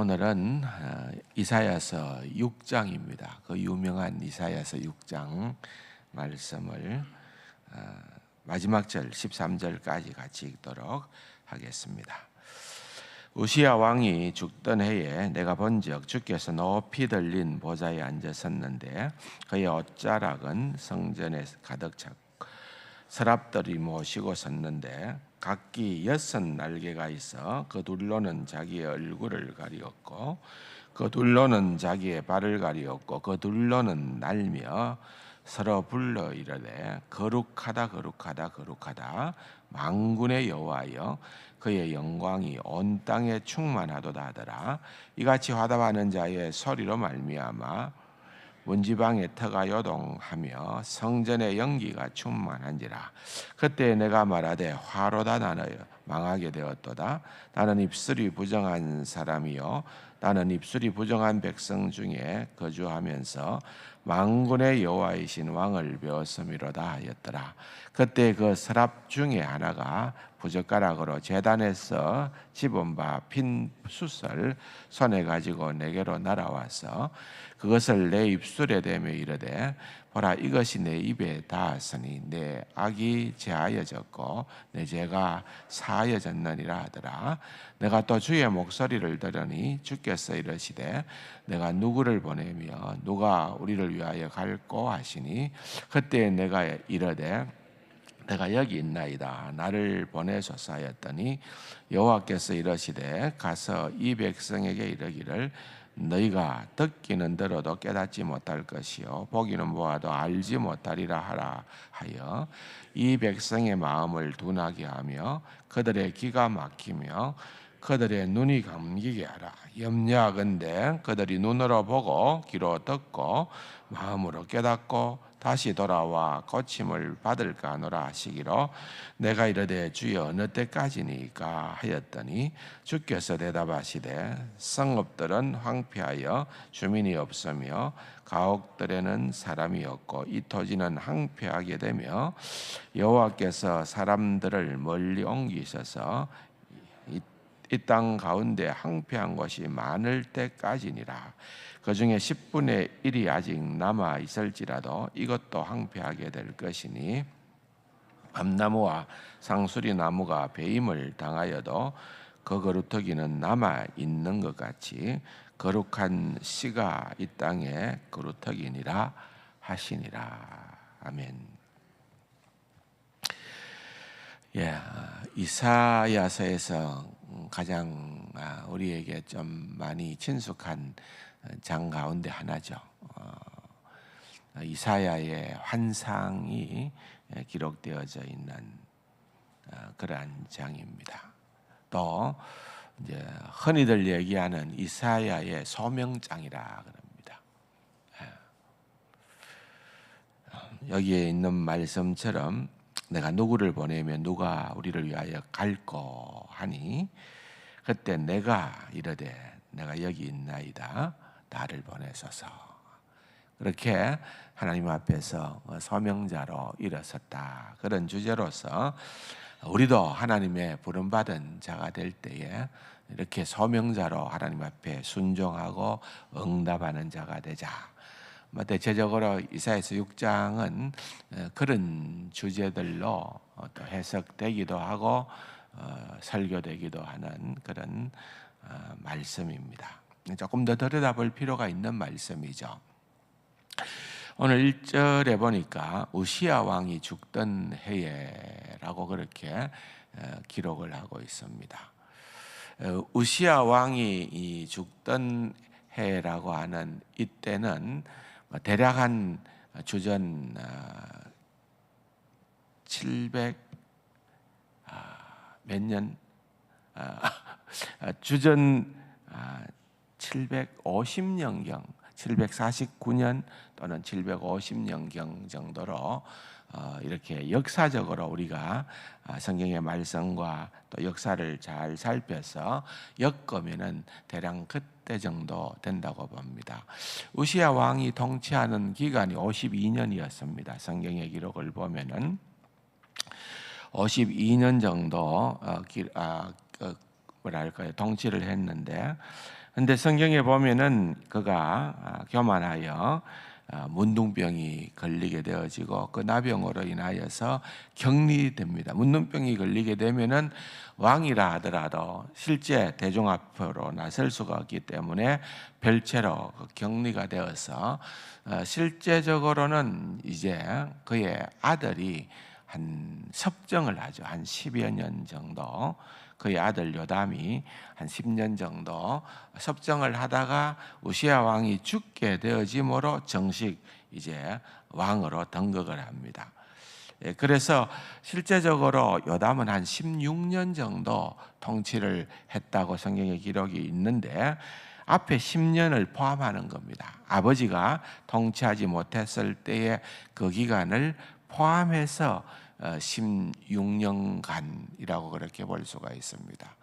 오늘은 이사야서 6장입니다. 그 유명한 이사야서 6장 말씀을 마지막 절 13절까지 같이 읽도록 하겠습니다. 우시야 왕이 죽던 해에 내가 본즉 주께서 높이 들린 보좌에 앉으셨는데 그의 옷자락은 성전에 가득 찼고 서랍들이 모시고 섰는데 각기 6 날개가 있어 그 둘로는 자기의 얼굴을 가리었고 그 둘로는 자기의 발을 가리었고 그 둘로는 날며 서로 불러 이르되 거룩하다 거룩하다 거룩하다 만군의 여호와여 그의 영광이 온 땅에 충만하도다 하더라. 이같이 화답하는 자의 소리로 말미암아 문지방의 터가 요동하며 성전의 연기가 충만한지라. 그때 내가 말하되 화로다 나는 망하게 되었도다. 나는 입술이 부정한 사람이요 나는 입술이 부정한 백성 중에 거주하면서 만군의 여호와이신 왕을 배웠음이로다 하였더라. 그때 그 서랍 중에 하나가 부젓가락으로 제단에서 집은 바 핀 숫을 손에 가지고 내게로 날아와서 그것을 내 입술에 대며 이르되 보라 이것이 내 입에 닿았으니 내 악이 제하여졌고 내 죄가 사하여졌느니라 하더라. 내가 또 주의 목소리를 들으니 주께서 이르시되 내가 누구를 보내며 누가 우리를 위하여 갈꼬 하시니 그때 내가 이르되 내가 여기 있나이다 나를 보내소서 하였더니 여호와께서 이르시되 가서 이 백성에게 이르기를 너희가 듣기는 들어도 깨닫지 못할 것이요 보기는 보아도 알지 못하리라 하라 하여 이 백성의 마음을 둔하게 하며 그들의 귀가 막히며 그들의 눈이 감기게 하라. 염려하건대 그들이 눈으로 보고 귀로 듣고 마음으로 깨닫고 다시 돌아와 고침을 받을까 하노라 하시기로 내가 이르되 주여 어느 때까지니까 하였더니 주께서 대답하시되 성읍들은 황폐하여 주민이 없으며 가옥들에는 사람이 없고 이 토지는 황폐하게 되며 여호와께서 사람들을 멀리 옮기셔서 이 땅 가운데 황폐한 곳이 많을 때까지니라. 그 중에 10분의 1이 아직 남아 있을지라도 이것도 황폐하게 될 것이니 밤나무와 상수리 나무가 배임을 당하여도 그 거루터기는 남아 있는 것 같이 거룩한 씨가 이 땅에 거루터기니라 하시니라. 아멘. 이사야서에서 가장 우리에게 좀 많이 친숙한 장 가운데 하나죠. 이사야의 환상이 기록되어져 있는 그러한 장입니다. 또 이제 흔히들 얘기하는 이사야의 소명장이라 그럽니다. 여기에 있는 말씀처럼 내가 누구를 보내면 누가 우리를 위하여 갈꼬 하니 그때 내가 이르되 내가 여기 있나이다 나를 보내소서. 그렇게 하나님 앞에서 소명자로 일어섰다. 그런 주제로서 우리도 하나님의 부름받은 자가 될 때에 이렇게 소명자로 하나님 앞에 순종하고 응답하는 자가 되자. 대체적으로 이사야서 6장은 그런 주제들로 또 해석되기도 하고 설교되기도 하는 그런 말씀입니다. 조금 더 들여다볼 필요가 있는 말씀이죠. 오늘 1절에 보니까 우시야 왕이 죽던 해에라고 그렇게 기록을 하고 있습니다. 우시야 왕이 죽던 해라고 하는 이때는 대략 한 주전 700 몇 년 주전 750년경 749년 또는 750년경 정도로 이렇게 역사적으로 우리가 성경의 말씀과 또 역사를 잘 살펴서 엮으면은 대략 그때 정도 된다고 봅니다. 우시야 왕이 통치하는 기간이 52년이었습니다. 성경의 기록을 보면은 52년 정도 통치를 했는데 근데 성경에 보면은 그가 교만하여 문둥병이 걸리게 되어지고 그 나병으로 인하여서 격리됩니다. 문둥병이 걸리게 되면은 왕이라 하더라도 실제 대중 앞으로 나설 수가 없기 때문에 별채로 격리가 되어서 실제적으로는 이제 그의 아들이 한 섭정을 하죠. 한 10여 년 정도 그의 아들 요담이 한 10년 정도 섭정을 하다가 우시야 왕이 죽게 되어짐으로 정식 이제 왕으로 등극을 합니다. 그래서 실제적으로 요담은 한 16년 정도 통치를 했다고 성경에 기록이 있는데 앞에 10년을 포함하는 겁니다. 아버지가 통치하지 못했을 때의 그 기간을 포함해서 16년간이라고 그렇게 볼 수가 있습니다.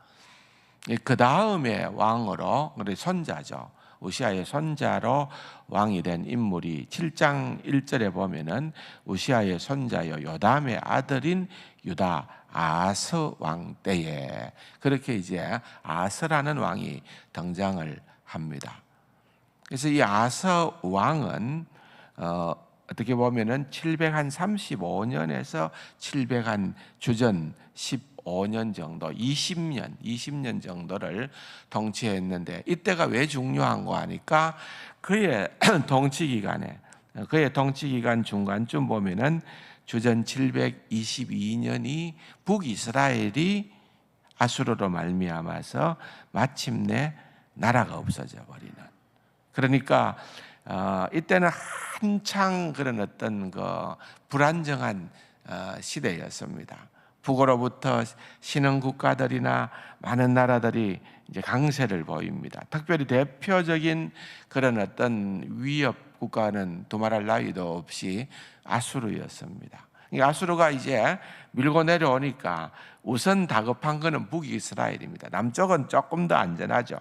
그 다음에 왕으로 우리 손자죠. 우시아의 손자로 왕이 된 인물이 7장 1절에 보면은 우시아의 손자요 요담의 아들인 유다 아하스 왕 때에 그렇게 이제 아하스라는 왕이 등장을 합니다. 그래서 이 아하스 왕은 어떻게 보면은 735년에서 700 주전 15년 정도, 20년 정도를 통치했는데 이때가 왜 중요한가 하니까 그의 통치 기간 중간쯤 보면은 주전 722년이 북이스라엘이 아수르로 말미암아서 마침내 나라가 없어져 버리는. 그러니까 이때는 한창 그런 어떤 그 불안정한 시대였습니다. 북으로부터 신흥 국가들이나 많은 나라들이 이제 강세를 보입니다. 특별히 대표적인 그런 어떤 위협 국가는 두말할 나위도 없이 아수르였습니다. 아수르가 이제 밀고 내려오니까 우선 다급한 것은 북이스라엘입니다. 남쪽은 조금 더 안전하죠.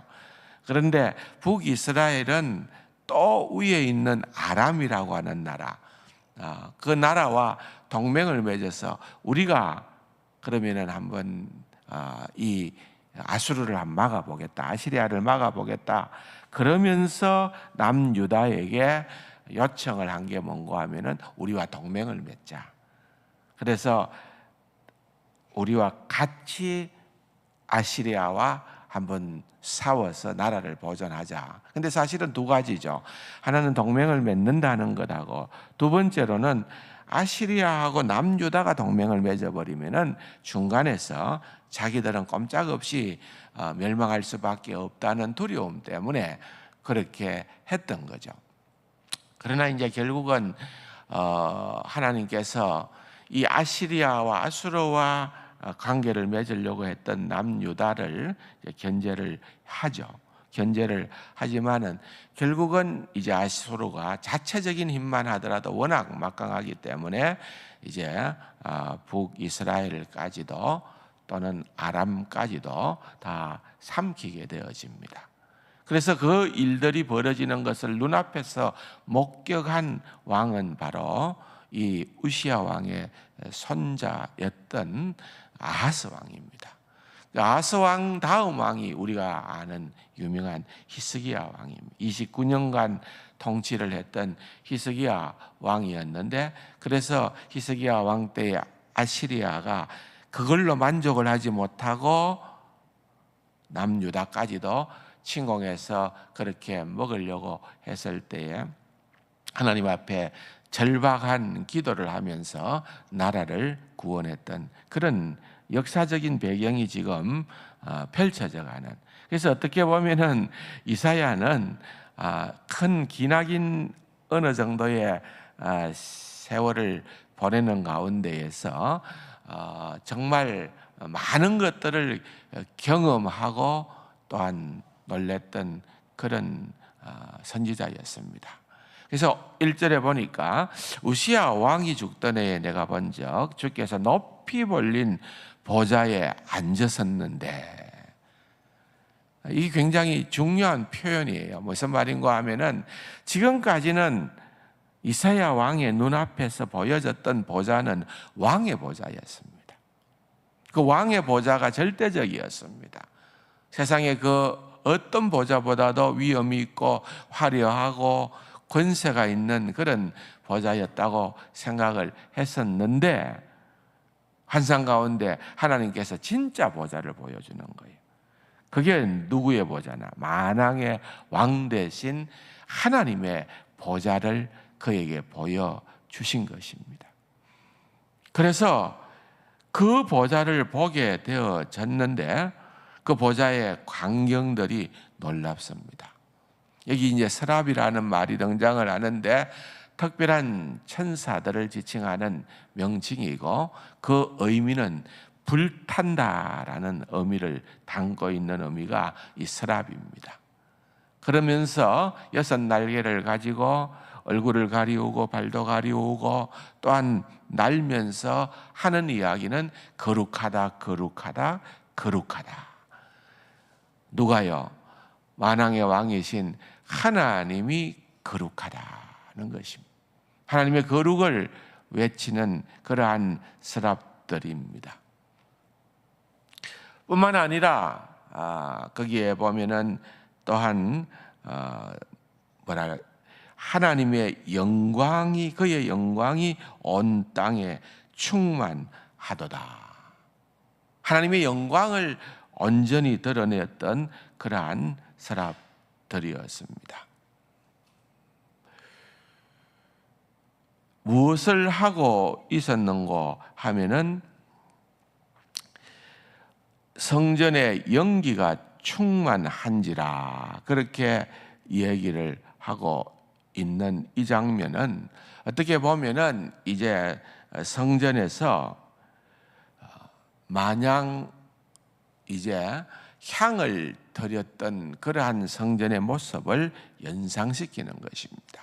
그런데 북이스라엘은 또 위에 있는 아람이라고 하는 나라, 그 나라와 동맹을 맺어서 우리가 그러면은 한번 이 아수르를 한번 막아보겠다, 아시리아를 막아보겠다. 그러면서 남유다에게 요청을 한 게 뭔가 하면은 우리와 동맹을 맺자. 그래서 우리와 같이 아시리아와 한번 싸워서 나라를 보존하자. 근데 사실은 두 가지죠. 하나는 동맹을 맺는다는 것하고 두 번째로는 아시리아하고 남유다가 동맹을 맺어버리면은 중간에서 자기들은 꼼짝없이 멸망할 수밖에 없다는 두려움 때문에 그렇게 했던 거죠. 그러나 이제 결국은 하나님께서 이 아시리아와 아수르와 관계를 맺으려고 했던 남유다를 견제를 하죠. 견제를 하지만은 결국은 이제 아수르가 자체적인 힘만 하더라도 워낙 막강하기 때문에 이제 북이스라엘까지도 또는 아람까지도 다 삼키게 되어집니다. 그래서 그 일들이 벌어지는 것을 눈앞에서 목격한 왕은 바로 이 우시야 왕의 손자였던 아하스 왕입니다. 아하스 왕 다음 왕이 우리가 아는 유명한 히스기야 왕입니다. 29년간 통치를 했던 히스기야 왕이었는데 그래서 히스기야 왕 때에 아시리아가 그걸로 만족을 하지 못하고 남유다까지도 침공해서 그렇게 먹으려고 했을 때에 하나님 앞에 절박한 기도를 하면서 나라를 구원했던 그런 역사적인 배경이 지금 펼쳐져 가는. 그래서 어떻게 보면은 이사야는 큰 기나긴 어느 정도의 세월을 보내는 가운데에서 정말 많은 것들을 경험하고 또한 놀랬던 그런 선지자였습니다. 그래서 1절에 보니까 우시야 왕이 죽던 해에 내가 본 적 주께서 높이 벌린 보좌에 앉으셨는데, 이게 굉장히 중요한 표현이에요. 무슨 말인가 하면은 지금까지는 이사야 왕의 눈앞에서 보여졌던 보좌는 왕의 보좌였습니다. 그 왕의 보좌가 절대적이었습니다. 세상에 그 어떤 보좌보다도 위엄이 있고 화려하고 권세가 있는 그런 보좌였다고 생각을 했었는데, 환상 가운데 하나님께서 진짜 보좌를 보여주는 거예요. 그게 누구의 보좌나? 만왕의 왕 대신 하나님의 보좌를 그에게 보여주신 것입니다. 그래서 그 보좌를 보게 되어졌는데 그 보좌의 광경들이 놀랍습니다. 여기 이제 서랍이라는 말이 등장을 하는데 특별한 천사들을 지칭하는 명칭이고, 그 의미는 불탄다라는 의미를 담고 있는 의미가 이 서랍입니다. 그러면서 6날개를 가지고 얼굴을 가리우고 발도 가리우고 또한 날면서 하는 이야기는 거룩하다, 거룩하다, 거룩하다. 누가요? 만왕의 왕이신 하나님이 거룩하다는 것입니다. 하나님의 거룩을 외치는 그러한 서랍들입니다. 뿐만 아니라 거기에 보면은 또한 하나님의 영광이, 그의 영광이 온 땅에 충만하도다. 하나님의 영광을 온전히 드러냈던 그러한 서랍들이었습니다. 무엇을 하고 있었는고 하면은 성전의 연기가 충만한지라, 그렇게 얘기를 하고 있는 이 장면은 어떻게 보면은 이제 성전에서 마냥 이제 향을 드렸던 그러한 성전의 모습을 연상시키는 것입니다.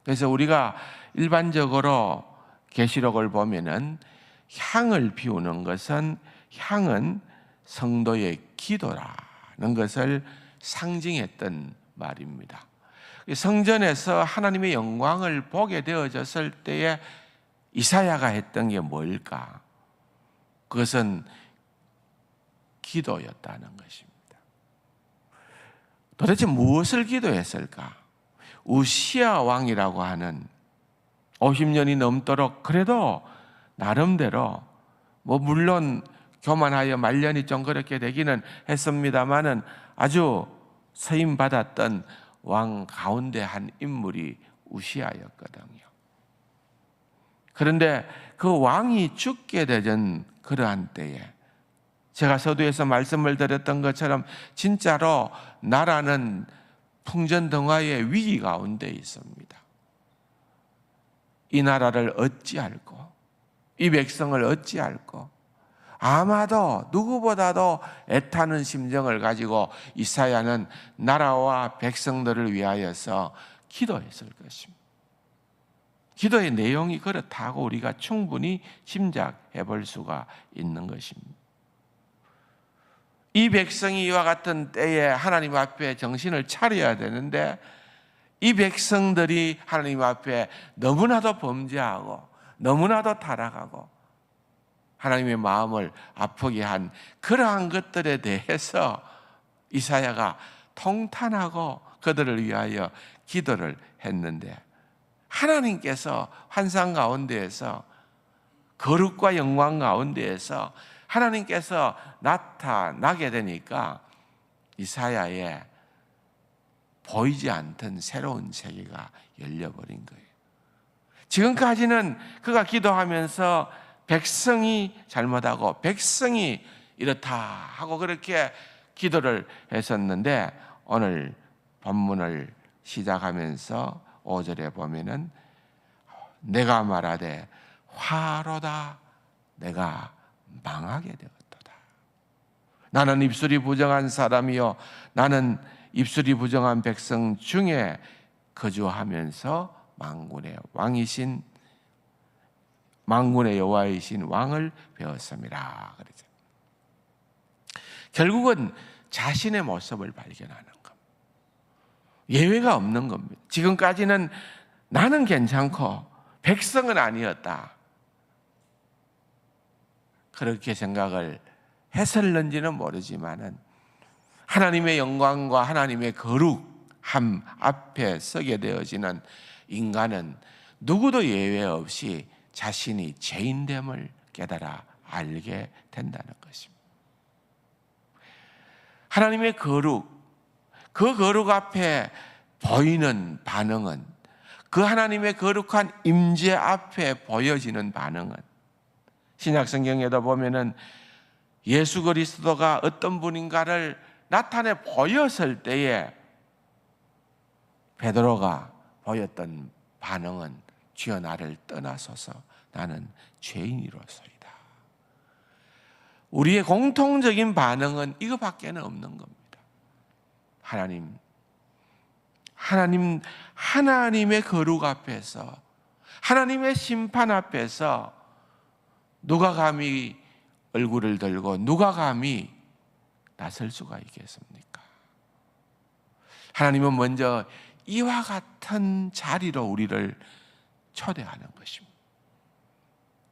그래서 우리가 일반적으로 계시록을 보면은 향을 피우는 것은, 향은 성도의 기도라는 것을 상징했던 말입니다. 성전에서 하나님의 영광을 보게 되어졌을 때에 이사야가 했던 게 뭘까? 그것은 기도였다는 것입니다. 도대체 무엇을 기도했을까? 우시야 왕이라고 하는 50년이 넘도록 그래도 나름대로 물론 교만하여 말년이 좀 그렇게 되기는 했습니다마는 아주 서임 받았던 왕 가운데 한 인물이 우시야였거든요. 그런데 그 왕이 죽게 되던 그러한 때에 제가 서두에서 말씀을 드렸던 것처럼 진짜로 나라는 풍전등화의 위기 가운데 있습니다. 이 나라를 어찌할꼬, 이 백성을 어찌할꼬, 아마도 누구보다도 애타는 심정을 가지고 이사야는 나라와 백성들을 위하여서 기도했을 것입니다. 기도의 내용이 그렇다고 우리가 충분히 짐작해 볼 수가 있는 것입니다. 이 백성이 이와 같은 때에 하나님 앞에 정신을 차려야 되는데, 이 백성들이 하나님 앞에 너무나도 범죄하고 너무나도 타락하고 하나님의 마음을 아프게 한 그러한 것들에 대해서 이사야가 통탄하고 그들을 위하여 기도를 했는데, 하나님께서 환상 가운데에서, 거룩과 영광 가운데에서 하나님께서 나타나게 되니까 이사야의 보이지 않던 새로운 세계가 열려버린 거예요. 지금까지는 그가 기도하면서 백성이 잘못하고 백성이 이렇다 하고 그렇게 기도를 했었는데, 오늘 본문을 시작하면서 5절에 보면은 내가 말하되 화로다, 내가 망하게 되었도다. 나는 입술이 부정한 사람이요, 나는 입술이 부정한 백성 중에 거주하면서 만군의 여호와이신 왕을 배웠습니다. 그러죠. 결국은 자신의 모습을 발견하는 겁니다. 예외가 없는 겁니다. 지금까지는 나는 괜찮고 백성은 아니었다, 그렇게 생각을 했었는지는 모르지만은 하나님의 영광과 하나님의 거룩함 앞에 서게 되어지는 인간은 누구도 예외 없이 자신이 죄인됨을 깨달아 알게 된다는 것입니다. 하나님의 거룩, 그 거룩 앞에 보이는 반응은, 그 하나님의 거룩한 임재 앞에 보여지는 반응은, 신약 성경에도 보면은 예수 그리스도가 어떤 분인가를 나타내 보였을 때에 베드로가 보였던 반응은 주여 나를 떠나소서 나는 죄인이로소이다. 우리의 공통적인 반응은 이거밖에는 없는 겁니다. 하나님의 거룩 앞에서, 하나님의 심판 앞에서 누가 감히 얼굴을 들고 누가 감히 나설 수가 있겠습니까? 하나님은 먼저 이와 같은 자리로 우리를 초대하는 것입니다.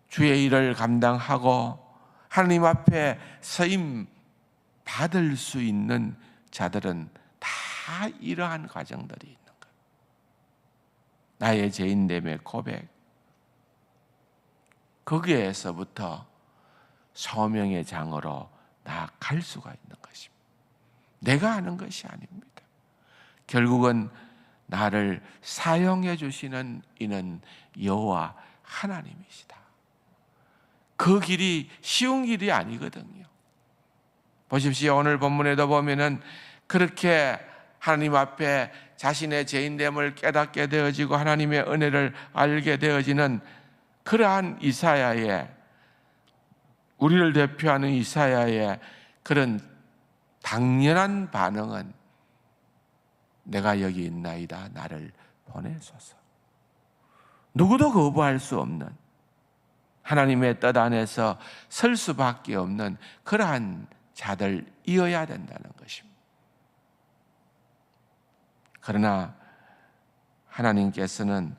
주의 일을 감당하고 하나님 앞에 서임 받을 수 있는 자들은 다 이러한 과정들이 있는 거예요. 나의 죄인됨의 고백, 거기에서부터 소명의 장으로 나아갈 수가 있는 것입니다. 내가 하는 것이 아닙니다. 결국은 나를 사용해 주시는 이는 여호와 하나님이시다. 그 길이 쉬운 길이 아니거든요. 보십시오. 오늘 본문에도 보면은 그렇게 하나님 앞에 자신의 죄인됨을 깨닫게 되어지고 하나님의 은혜를 알게 되어지는 그러한 이사야의, 우리를 대표하는 이사야의 그런 당연한 반응은 내가 여기 있나이다 나를 보내소서. 누구도 거부할 수 없는, 하나님의 뜻 안에서 설 수밖에 없는 그러한 자들이어야 된다는 것입니다. 그러나 하나님께서는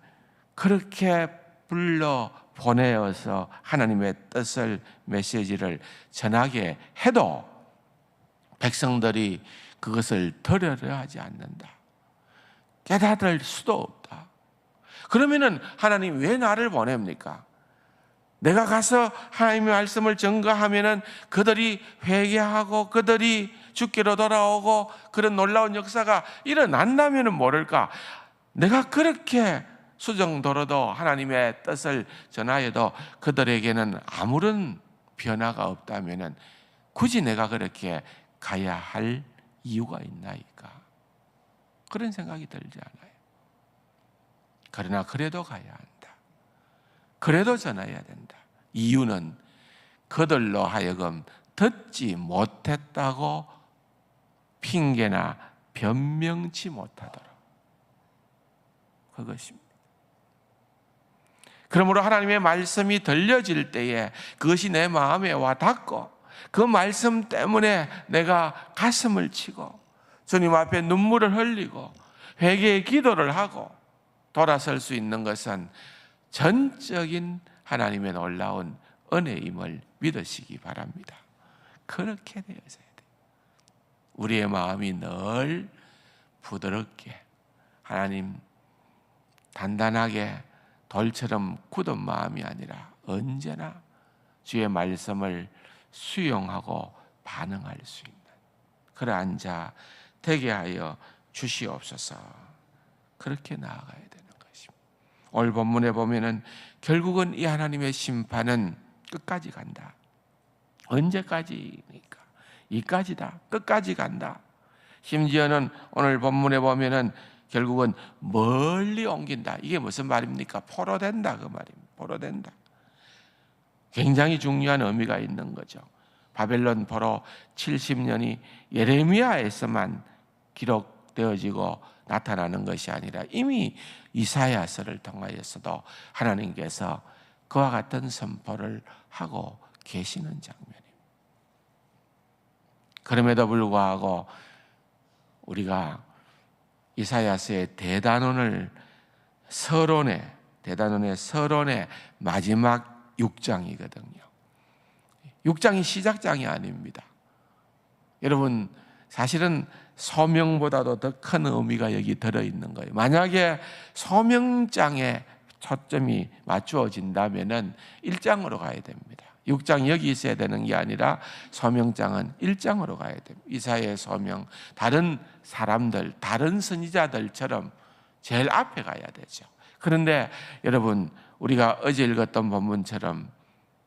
그렇게 불러 보내어서 하나님의 뜻을, 메시지를 전하게 해도 백성들이 그것을 들으려 하지 않는다. 깨달을 수도 없다. 그러면은 하나님 왜 나를 보냅니까? 내가 가서 하나님의 말씀을 전가하면은 그들이 회개하고 그들이 주께로 돌아오고 그런 놀라운 역사가 일어난다면은 모를까? 내가 그렇게 수정도로도 하나님의 뜻을 전하여도 그들에게는 아무런 변화가 없다면은 굳이 내가 그렇게 가야 할 이유가 있나이까? 그런 생각이 들지 않아요. 그러나 그래도 가야 한다. 그래도 전해야 된다. 이유는 그들로 하여금 듣지 못했다고 핑계나 변명치 못하도록, 그것입니다. 그러므로 하나님의 말씀이 들려질 때에 그것이 내 마음에 와 닿고 그 말씀 때문에 내가 가슴을 치고 주님 앞에 눈물을 흘리고 회개의 기도를 하고 돌아설 수 있는 것은 전적인 하나님의 놀라운 은혜임을 믿으시기 바랍니다. 그렇게 되어져야 돼요. 우리의 마음이 늘 부드럽게, 하나님 단단하게 돌처럼 굳은 마음이 아니라 언제나 주의 말씀을 수용하고 반응할 수 있는 그러한 자 되게 하여 주시옵소서. 그렇게 나아가야 되는 것입니다. 오늘 본문에 보면은 결국은 이 하나님의 심판은 끝까지 간다. 언제까지니까? 이까지다. 끝까지 간다. 심지어는 오늘 본문에 보면은 결국은 멀리 옮긴다. 이게 무슨 말입니까? 포로된다 그 말입니다. 포로된다. 굉장히 중요한 의미가 있는 거죠. 바벨론 포로 70년이 예레미야에서만 기록되어지고 나타나는 것이 아니라 이미 이사야서를 통하여서도 하나님께서 그와 같은 선포를 하고 계시는 장면입니다. 그럼에도 불구하고 우리가 이사야서의 대단원의 서론의 마지막 6장이거든요. 6장이 시작장이 아닙니다. 여러분, 사실은 소명보다도 더 큰 의미가 여기 들어있는 거예요. 만약에 소명장에 초점이 맞추어진다면은 1장으로 가야 됩니다. 6장 여기 있어야 되는 게 아니라 소명장은 1장으로 가야 됩니다. 이사야의 소명, 다른 사람들, 다른 선지자들처럼 제일 앞에 가야 되죠. 그런데 여러분, 우리가 어제 읽었던 본문처럼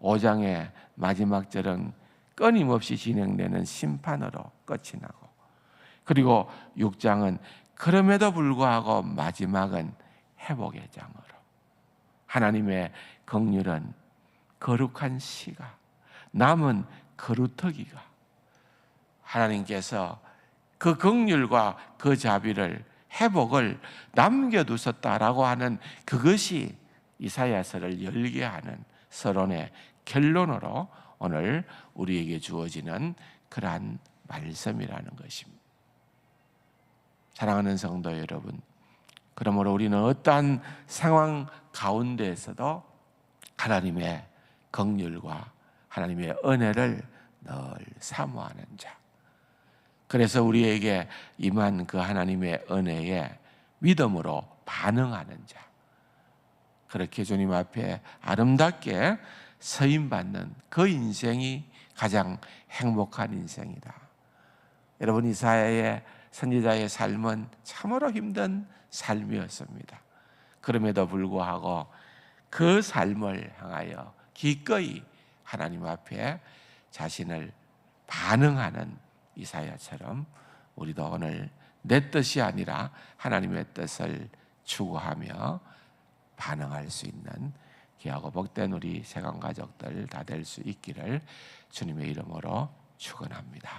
5장의 마지막 절은 끊임없이 진행되는 심판으로 끝이 나고, 그리고 6장은 그럼에도 불구하고 마지막은 회복의 장으로, 하나님의 긍휼은 거룩한 시가, 남은 거루터기가, 하나님께서 그 긍휼과 그 자비를, 회복을 남겨두셨다라고 하는 그것이 이사야서를 열게 하는 서론의 결론으로 오늘 우리에게 주어지는 그러한 말씀이라는 것입니다. 사랑하는 성도 여러분, 그러므로 우리는 어떠한 상황 가운데에서도 하나님의 긍휼과 하나님의 은혜를 늘 사모하는 자, 그래서 우리에게 임한 그 하나님의 은혜에 믿음으로 반응하는 자, 그렇게 주님 앞에 아름답게 서임받는 그 인생이 가장 행복한 인생이다. 여러분, 이사야의 선지자의 삶은 참으로 힘든 삶이었습니다. 그럼에도 불구하고 그 삶을 향하여 기꺼이 하나님 앞에 자신을 반응하는 이사야처럼 우리도 오늘 내 뜻이 아니라 하나님의 뜻을 추구하며 반응할 수 있는 귀하고 복된 우리 세관 가족들 다 될 수 있기를 주님의 이름으로 축원합니다.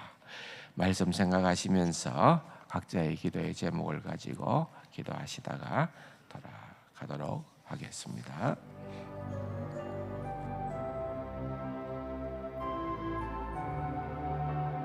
말씀 생각하시면서 각자의 기도의 제목을 가지고 기도하시다가 돌아가도록 하겠습니다.